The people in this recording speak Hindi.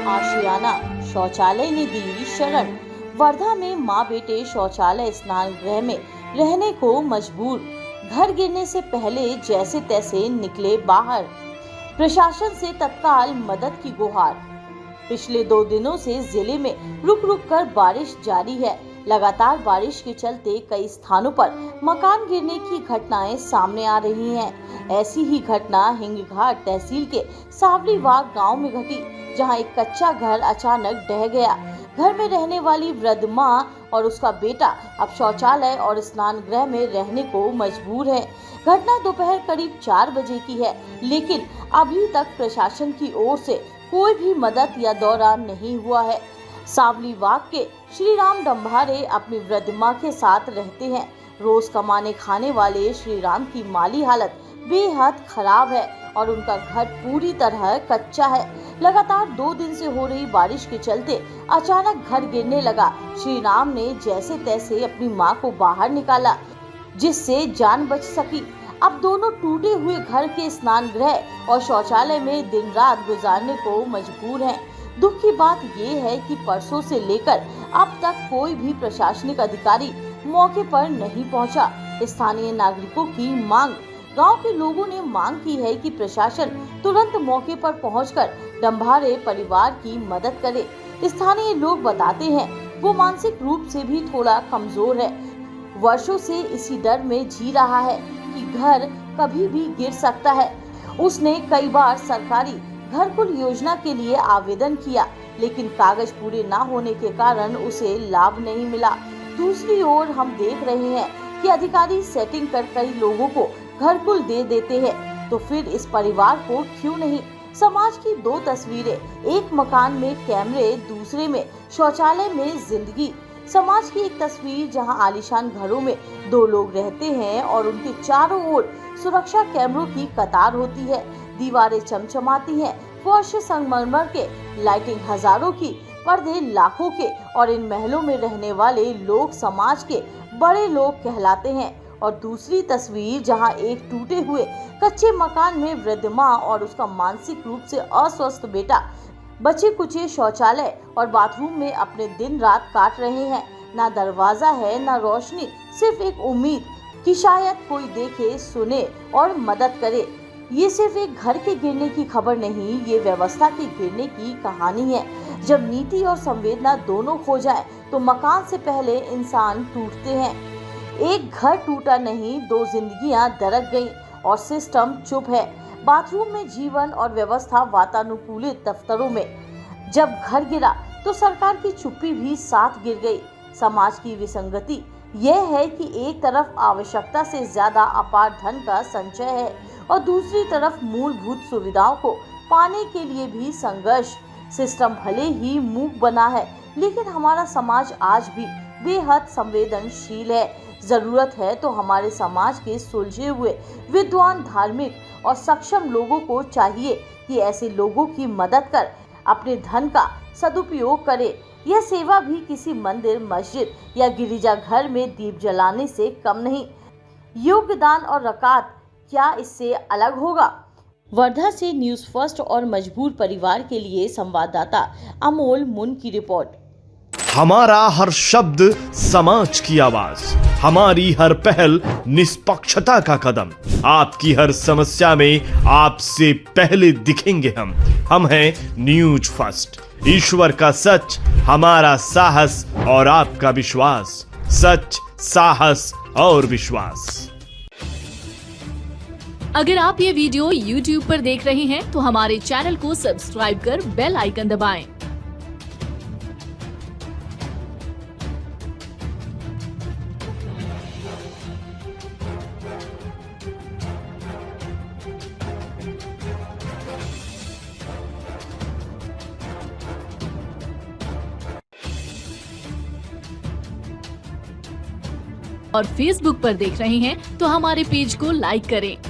आशियाना शौचालय ने दी शरण। वर्धा में मां बेटे शौचालय स्नान गृह में रहने को मजबूर। घर गिरने से पहले जैसे तैसे निकले बाहर। प्रशासन से तत्काल मदद की गुहार। पिछले 2 दिनों से जिले में रुक रुक कर बारिश जारी है। लगातार बारिश के चलते कई स्थानों पर मकान गिरने की घटनाएं सामने आ रही हैं। ऐसी ही घटना हिंगघाट तहसील के सावलीबाग गांव में घटी, जहां एक कच्चा घर अचानक ढह गया। घर में रहने वाली वृद्ध मां और उसका बेटा अब शौचालय और स्नान गृह में रहने को मजबूर है। घटना दोपहर करीब 4 बजे की है, लेकिन अभी तक प्रशासन की ओर से कोई भी मदद या दौरा नहीं हुआ है। सावलीबाग के श्री राम डंभारे अपनी वृद्ध मां के साथ रहते हैं। रोज कमाने खाने वाले श्री राम की माली हालत बेहद खराब है और उनका घर पूरी तरह कच्चा है। लगातार 2 दिन से हो रही बारिश के चलते अचानक घर गिरने लगा। श्री राम ने जैसे तैसे अपनी मां को बाहर निकाला, जिससे जान बच सकी। अब दोनों टूटे हुए घर के स्नान गृह और शौचालय में दिन रात गुजारने को मजबूर हैं। दुख की बात ये है कि परसों से लेकर अब तक कोई भी प्रशासनिक अधिकारी मौके पर नहीं पहुंचा। स्थानीय नागरिकों की मांग। गांव के लोगों ने मांग की है कि प्रशासन तुरंत मौके पर पहुंचकर डंभारे परिवार की मदद करे। स्थानीय लोग बताते हैं वो मानसिक रूप से भी थोड़ा कमजोर है। वर्षों से इसी डर में जी रहा है कि घर कभी भी गिर सकता है। उसने कई बार सरकारी घरकुल योजना के लिए आवेदन किया, लेकिन कागज पूरे न होने के कारण उसे लाभ नहीं मिला। दूसरी ओर हम देख रहे हैं कि अधिकारी सेटिंग कर कई लोगों को घरकुल दे देते हैं, तो फिर इस परिवार को क्यों नहीं। समाज की 2 तस्वीरें, एक मकान में कैमरे, दूसरे में शौचालय में जिंदगी। समाज की एक तस्वीर जहां आलीशान घरों में 2 लोग रहते हैं और उनके चारों ओर सुरक्षा कैमरों की कतार होती है। दीवारें चमचमाती हैं, फर्श संगमरमर के, लाइटिंग हजारों की, पर्दे लाखों के, और इन महलों में रहने वाले लोग समाज के बड़े लोग कहलाते हैं। और दूसरी तस्वीर जहां एक टूटे हुए कच्चे मकान में वृद्ध मां और उसका मानसिक रूप से अस्वस्थ बेटा बचे कुचे शौचालय और बाथरूम में अपने दिन रात काट रहे हैं। ना दरवाजा है, ना रोशनी, सिर्फ एक उम्मीद कि शायद कोई देखे, सुने और मदद करे। ये सिर्फ एक घर के गिरने की खबर नहीं, ये व्यवस्था के गिरने की कहानी है। जब नीति और संवेदना दोनों खो जाए तो मकान से पहले इंसान टूटते हैं। एक घर टूटा नहीं, 2 जिंदगियां दरक गईं और सिस्टम चुप है। बाथरूम में जीवन और व्यवस्था वातानुकूलित दफ्तरों में। जब घर गिरा तो सरकार की चुप्पी भी साथ गिर गई। समाज की विसंगति यह है कि एक तरफ आवश्यकता से ज्यादा अपार धन का संचय है और दूसरी तरफ मूलभूत सुविधाओं को पाने के लिए भी संघर्ष। सिस्टम भले ही मूक बना है, लेकिन हमारा समाज आज भी बेहद संवेदनशील है। जरूरत है तो हमारे समाज के सुलझे हुए विद्वान, धार्मिक और सक्षम लोगों को चाहिए कि ऐसे लोगों की मदद कर अपने धन का सदुपयोग करे। यह सेवा भी किसी मंदिर, मस्जिद या गिरिजाघर में दीप जलाने से कम नहीं। योगदान और रकात क्या इससे अलग होगा? वर्धा से न्यूज़ फर्स्ट और मजबूर परिवार के लिए संवाददाता अमोल मुन की रिपोर्ट। हमारा हर शब्द समाज की आवाज, हमारी हर पहल निष्पक्षता का कदम। आपकी हर समस्या में आपसे पहले दिखेंगे हम हैं न्यूज़ फर्स्ट। ईश्वर का सच, हमारा साहस और आपका विश्वास। सच, साहस और विश्वास। अगर आप ये वीडियो YouTube पर देख रहे हैं तो हमारे चैनल को सब्सक्राइब कर बेल आइकन दबाएं। और Facebook पर देख रहे हैं तो हमारे पेज को लाइक करें।